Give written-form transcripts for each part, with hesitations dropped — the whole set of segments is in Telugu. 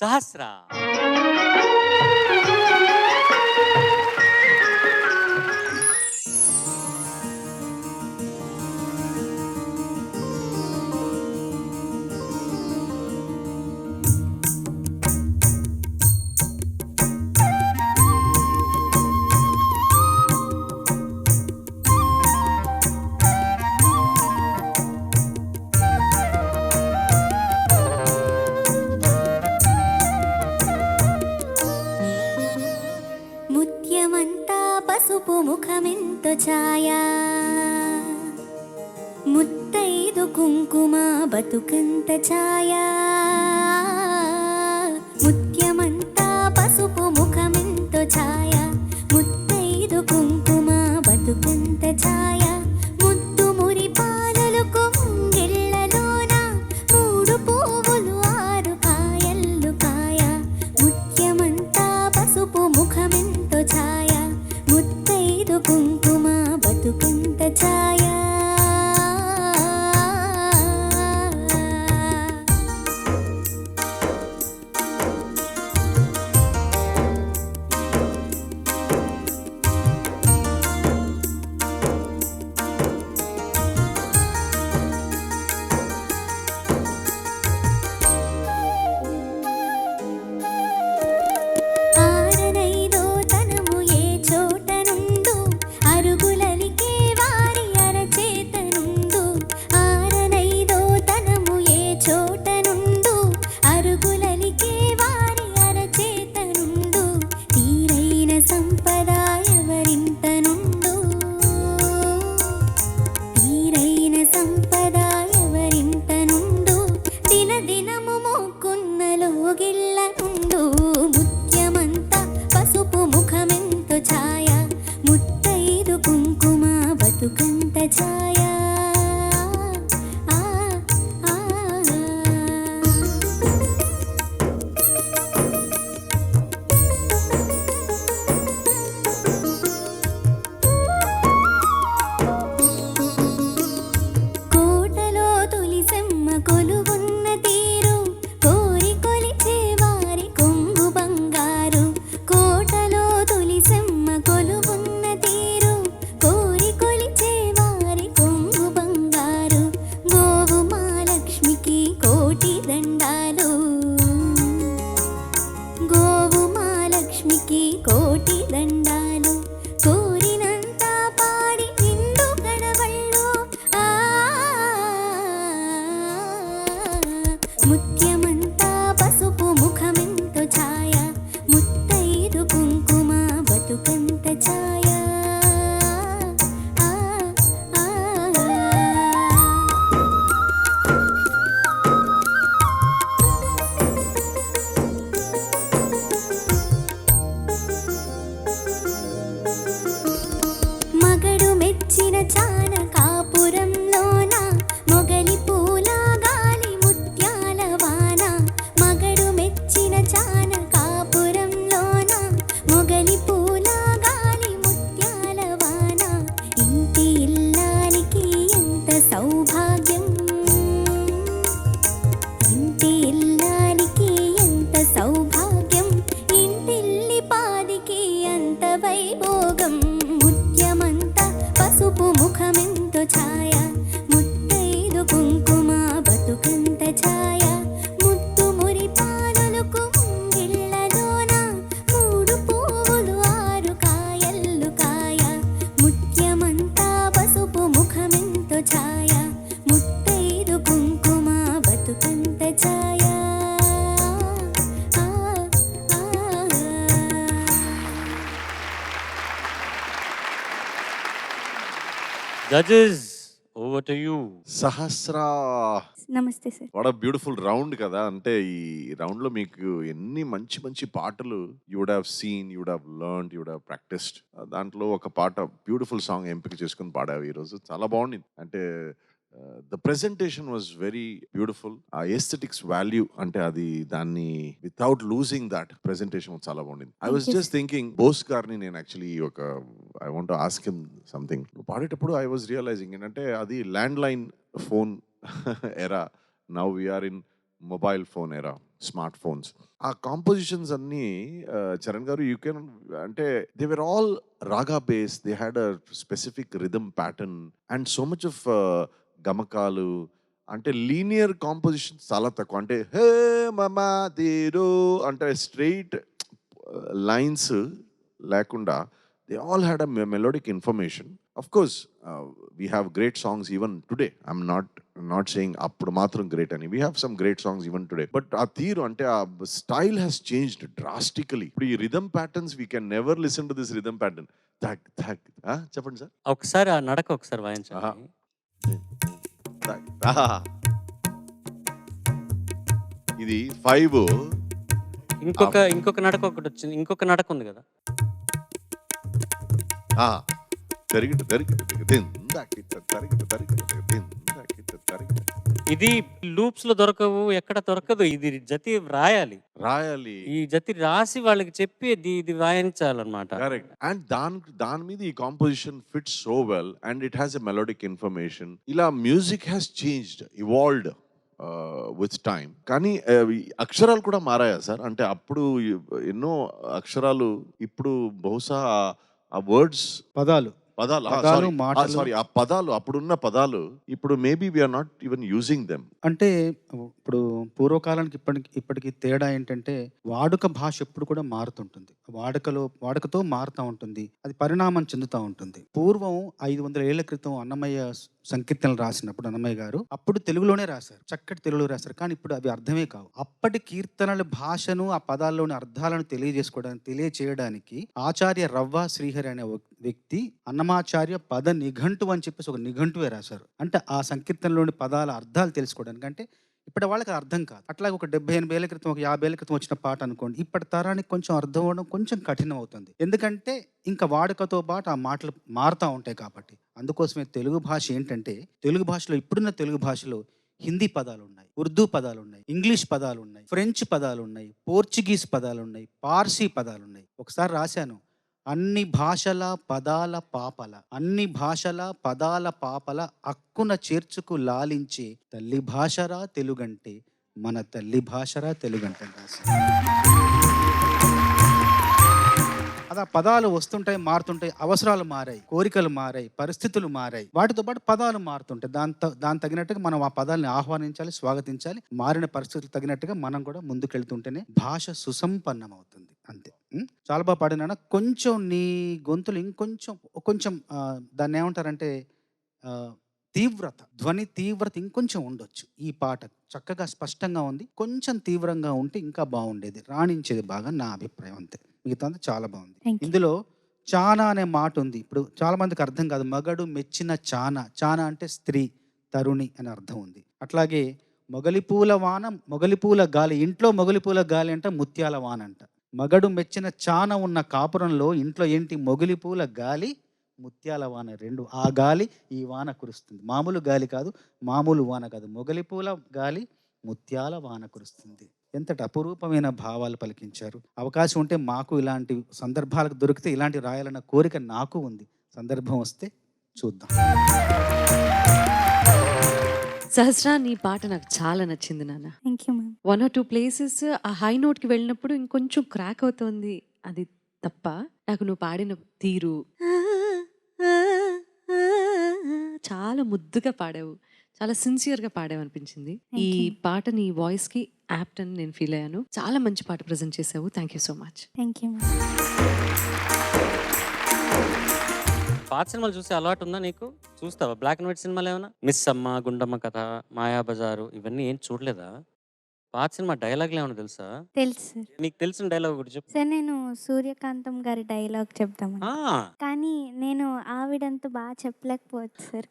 సహస్ర. ముత్యమంతా పసుపు ముఖమెంతో ఛాయా, ముత్తైదు కుంకుమ బతుకంత ఛాయా. ముత్యమంతా పసుపు ముఖమెంతో ఛాయా, ముత్తైదు కుంకుమ బతుకంత ఛాయా. ముద్దు మురి పాలలకు ముంగిళ్ళలోన మూడు పువ్వులు ఆరు కాయల్లు కాయ. ముత్యమంతా పసుపు ముఖమెంతో ఛాయా, ముత్తైదు కుంకుమ బతుకంత ఛాయా. ఆరనైదో తనము ఏ చోట నుండు, అరుగులలికే వారి అరచేత నుండు. ఆరనైదో తనము ఏ చోట నుండు, అరుగులలికే వారి అరచేత నుండు. తీరైన సంపద ఎవరింత నుండు, తీరైన సంపద ఎవరింత నుండు. దినదినము మోకున్న లోగిళ్ళ నుండు. ముత్యమంతా పసుపు ముఖమెంతో ఛాయా, ముత్తైదు కుంకుమ బతుకంత ఛాయా. ఆ, ఆ, ఆ. కోటలో తులిసెమ్మ కొలువున్న తీరు, కోరి కొలిచే వారి కొంగు బంగారు. కోటలో తులిసెమ్మ కొలువున్న తీరు, కోరి కొలిచే వారి కొంగు బంగారు. గోవు మహాలక్ష్మికి కోటి దండాలు, గోవు మహాలక్ష్మికి కోటి దండాలు. కోరినంత పాడి నిండు గడవళ్ళు. ఆ, ముత్యమంతా పసుపు ముఖమెంతో ఛాయా, ముత్తైదు కుంకుమ బతుకంత ఛాయా. ఆ, ఆ, ఆ. మగడు మెచ్చిన చాన కాపురంలోన, మొగలి పూల గాలి ముత్యాల వాన. మగడు మెచ్చిన చాన కాపురంలోన, మొగలి పూల గాలి ముత్యాల వాన. ఇంటి ఇల్లాలికి ఎంత సౌభాగ్యం, ఇంటి ఇల్లాలికి ఎంత సౌభాగ్యం. ఇంటిల్లి పాదికి అంత వైభోగం. ముత్యమంతా పసుపు ముఖమెంతో ఛాయా, ముత్తైదు కుంకుమ బతుకంత ఛాయా. ముద్దు మురి పాలలకు ముంగిళ్ళలోన మూడు పువ్వులు ఆరు కాయల్లు కాయ. ముత్యమంతా పసుపు ముఖమెంతో ఛాయా, ముత్తైదు కుంకుమ బతుకంత ఛాయా. ఆ, ఆ, ఆ. Judges, over to you. Sahasra. నమస్తే sir. What a beautiful round కదా. అంటే ఈ రౌండ్ లో మీకు ఎన్ని మంచి మంచి పాటలు you would have seen, you would have learned, you would have practised. దాంట్లో ఒక పాట బ్యూటిఫుల్ సాంగ్ ఎంపిక చేసుకుని పాడావు ఈరోజు. చాలా బాగుంది. అంటే the presentation was very beautiful. ఆ ఎస్థెటిక్స్ వాల్యూ అంటే అది దాన్ని వితౌట్ లూజింగ్ దట్ ప్రెజెంటేషన్ చాలా బాగుంది. I was just thinking Bose గారిని నేను యాక్చువల్లీ ఒక I want to ask him something. పాడేటప్పుడు ఐ వాజ్ రియలైజింగ్ ఏంటంటే అది landline phone era, now we're in mobile phone era. Smartphones. ఆ కాంపోజిషన్స్ అన్నీ చరణ్ గారు యూ కెన్ అంటే they were all raga base, they had a specific rhythm pattern and so much of గమకాలు. అంటే లీనియర్ కాంపోజిషన్ చాలా తక్కువ. అంటే హే మమా తీరు అంటే స్ట్రెయిట్ లైన్స్ లేకుండా they all had a melodic information. Of course we have great songs even today. I'm not saying అప్పుడు మాత్రం గ్రేట్ అని. We have some great songs even today. But ఆ తీరు అంటే ఆ స్టైల్ హ్యాస్ చేంజ్డ్ డ్రాస్టికలీ. ఇప్పుడు ఈ rhythm patterns we can never listen to this rhythm pattern. ధక్ ధక్ చెప్పండి సార్. ఒకసారి ఆ నడక ఒకసారి ఆహా. వాయించండి. ధక్, ఆహా. ఇది 5 ఇంకొక నడక ఒకటి వచ్చింది. ఇంకొక నడక ఉంది కదా. ఇది లూప్స్ లో దొరకవు, ఎక్కడ దొరకదు. ఇది జతి రాయాలి. రాయాలి. ఈ జతి రాసి వాళ్ళకి చెప్పి ఇది వాయించాలన్నమాట. కరెక్ట్. అండ్ దాని మీద ఈ composition fits so well and it has a melodic information. ఇలా music has changed, evolved with time. కానీ ఈ అక్షరాలు కూడా మారాయా సార్? అంటే అప్పుడు ఎన్నో అక్షరాలు, ఇప్పుడు బహుశా ఆ వర్డ్స్ పదాలు, మాటలు. సారీ, ఆ పదాలు, అప్పుడున్న పదాలు ఇప్పుడు maybe we're not even using them. అంటే ఇప్పుడు పూర్వకాలానికి ఇప్పటికి తేడా ఏంటంటే వాడుక భాష ఎప్పుడు కూడా మారుతుంటుంది. వాడుకతో మారుతూ ఉంటుంది. అది పరిణామం చెందుతూ ఉంటుంది. పూర్వం 500 ఏళ్ల క్రితం అన్నమయ్య సంకీర్తనలు రాసినప్పుడు అన్నమయ్య గారు అప్పుడు తెలుగులోనే రాశారు, చక్కటి తెలుగులో రాశారు. కానీ ఇప్పుడు అవి అర్థమే కావు. అప్పటి కీర్తనల భాషను, ఆ పదాల్లోని అర్థాలను తెలియచేయడానికి ఆచార్య రవ్వ శ్రీహరి అనే వ్యక్తి అన్నమాచార్య పద నిఘంటు అని చెప్పేసి ఒక నిఘంటువే రాశారు. అంటే ఆ సంకీర్తనలోని పదాల అర్థాలు తెలుసుకోవడానికి. అంటే ఇప్పటి వాళ్ళకి అర్థం కాదు. అట్లాగే ఒక 70-80 ఏళ్ల క్రితం, ఒక 50 ఏళ్ల క్రితం వచ్చిన పాట అనుకోండి, ఇప్పటి తరానికి కొంచెం అర్థం అవ్వడం కొంచెం కఠినం అవుతుంది. ఎందుకంటే ఇంకా వాడుకతో పాటు ఆ మాటలు మారుతూ ఉంటాయి కాబట్టి. అందుకోసమే తెలుగు భాష ఏంటంటే, తెలుగు భాషలో ఇప్పుడున్న తెలుగు భాషలో హిందీ పదాలు ఉన్నాయి, ఉర్దూ పదాలు ఉన్నాయి, ఇంగ్లీష్ పదాలు ఉన్నాయి, ఫ్రెంచ్ పదాలు ఉన్నాయి, పోర్చుగీస్ పదాలు ఉన్నాయి, పార్సీ పదాలు ఉన్నాయి. ఒకసారి రాశాను, అన్ని భాషల పదాల పాపల, అన్ని భాషల పదాల పాపల అక్కున చేర్చుకు లాలించే తల్లి భాషరా తెలుగంటే, మన తల్లి భాషరా తెలుగంటే రాశాను. అది ఆ పదాలు వస్తుంటాయి, మారుతుంటాయి, అవసరాలు మారాయి, కోరికలు మారాయి, పరిస్థితులు మారాయి, వాటితో పాటు పదాలు మారుతుంటాయి. దాని తగినట్టుగా మనం ఆ పదాలని ఆహ్వానించాలి, స్వాగతించాలి. మారిన పరిస్థితులు తగినట్టుగా మనం కూడా ముందుకెళ్తుంటేనే భాష సుసంపన్నం అవుతుంది. అంతే. చాలా బాగా పాడినా. కొంచెం నీ గొంతులు ఇంకొంచెం దాన్ని ఏమంటారంటే తీవ్రత, ధ్వని తీవ్రత ఇంకొంచెం ఉండొచ్చు. ఈ పాట చక్కగా స్పష్టంగా ఉంది, కొంచెం తీవ్రంగా ఉంటే ఇంకా బాగుండేది, రాణించేది బాగా, నా అభిప్రాయం. అంతే. మిగతా చాలా బాగుంది. ఇందులో చానా అనే మాట ఉంది. ఇప్పుడు చాలా మందికి అర్థం కాదు. మగడు మెచ్చిన చానా అంటే స్త్రీ, తరుణి అని అర్థం ఉంది. అట్లాగే మొగలిపూల వాన, మొగలిపూల గాలి. ఇంట్లో మొగలిపూల గాలి అంటే ముత్యాల వాన అంట. మగడు మెచ్చిన చాన ఉన్న కాపురంలో ఇంట్లో ఏంటి? మొగలిపూల గాలి, ముత్యాల వాన రెండు. ఆ గాలి ఈ వాన కురుస్తుంది. మామూలు గాలి కాదు, మామూలు వాన కాదు, మొగలిపూల గాలి, ముత్యాల వాన కురుస్తుంది. ఎంతటి అపురూపమైన భావాలు పలికించారు. అవకాశం ఉంటే మాకు ఇలాంటి సందర్భాలకు దొరికితే ఇలాంటి రాయాలన్న కోరిక నాకు ఉంది. సందర్భం వస్తే చూద్దాం. సహస్రా, నీ పాట నాకు చాలా నచ్చింది నాన్న. Thank you ma'am. 1 or 2 places ఆ హై నోట్కి వెళ్ళినప్పుడు ఇంకొంచెం క్రాక్ అవుతోంది, అది తప్ప నాకు నువ్వు పాడిన తీరు చాలా ముద్దుగా పాడావు, చాలా సిన్సియర్గా పాడావు అనిపించింది. ఈ పాట నీ వాయిస్కి యాప్ట్ అని నేను ఫీల్ అయ్యాను. చాలా మంచి పాట ప్రజెంట్ చేసావు. Thank you so much. Thank you ma'am. పాత సినిమాలు చూసే అలవాటు ఉందా నీకు? చూస్తావా బ్లాక్ అండ్ వైట్ సినిమాలు ఏమైనా? మిస్ అమ్మ, గుండమ్మ కథ, మాయాబజారు ఇవన్నీ ఏం చూడలేదా? పాత సినిమా డైలాగ్లు ఏమైనా తెలుసా? తెలుసు సార్. నీకు తెలిసిన డైలాగ్ ఒకటి చెప్పు. సార్, నేను సూర్యకాంతం గారి డైలాగ్ చెప్తాను, కానీ నేను ఆవిడంతా బాగా చెప్పలేకపోవచ్చు సార్.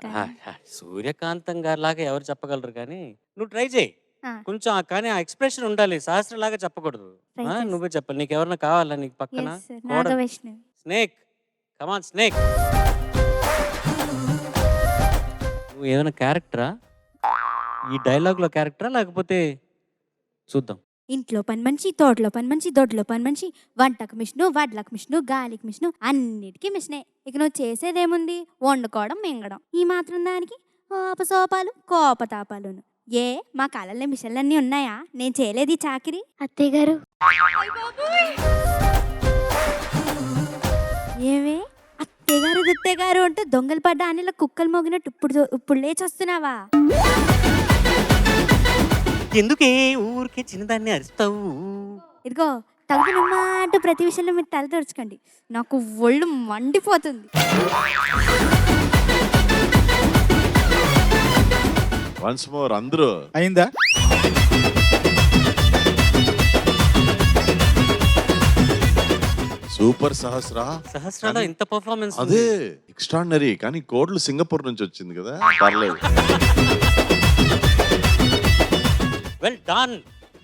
సూర్యకాంతం గారి లాగా ఎవరు చెప్పగలరు, కానీ నువ్వు ట్రై చేయి ఆ. కొంచెం. కానీ ఆ ఎక్స్ప్రెషన్ ఉండాలి, శాస్త్రం లాగా చెప్పకూడదు. Try చేస్తా. నువ్వే చెప్పాలి. నీకు ఎవరన్నా కావాలా నీకు పక్కన? Yes, sir. నాగవైష్ణవి. స్నేక్, కమాన్ స్నేక్. నువ్వు ఏమైనా క్యారెక్టరా? ఈ డైలాగ్లో క్యారెక్టరా లేకపోతే? చూద్దాం. ఇంట్లో పని మనిషి, తోటలో పని మనిషి, దొడ్లో పని మనిషి, వంటకు మిషను, వడ్లకు మిషను, గాలికి మిషను, అన్నిటికీ మిషనే. ఇక నువ్వు చేసేదేముంది? వండుకోవడం, మింగడం. ఈ మాత్రం దానికి అపసోపాలు, కోపతాపాలును. ఏ మా కాలంలో మిషన్లన్నీ ఉన్నాయా? నేను చేయలేదు ఈ చాకిరి. అత్తయ్య గారు ఏవే అత్తేగారు దుత్తేగారు అంటూ దొంగలు పడ్డ అనిల కుక్కలు మోగినట్టు ఇప్పుడు లేచి వస్తున్నావా? ఎందుకే ఊరికే చిన్నదాన్ని అరుస్తావు? ఇదిగో తగునమ్మా అంటూ ప్రతి విషయంలో మీరు తల తెరుచుకోండి, నాకు ఒళ్ళు మండిపోతుంది. వన్స్ మోర్ అందరూ అయిందా? సూపర్ సహస్రా. సహస్రాలో ఇంత పర్ఫార్మెన్స్ అదే ఎక్స్ట్రాడినరీ. కానీ కోడ్లు సింగపూర్ నుంచి వచ్చింది కదా, పర్లేదు. Well done,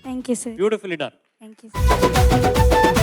thank you sir. Beautifully done. Thank you sir.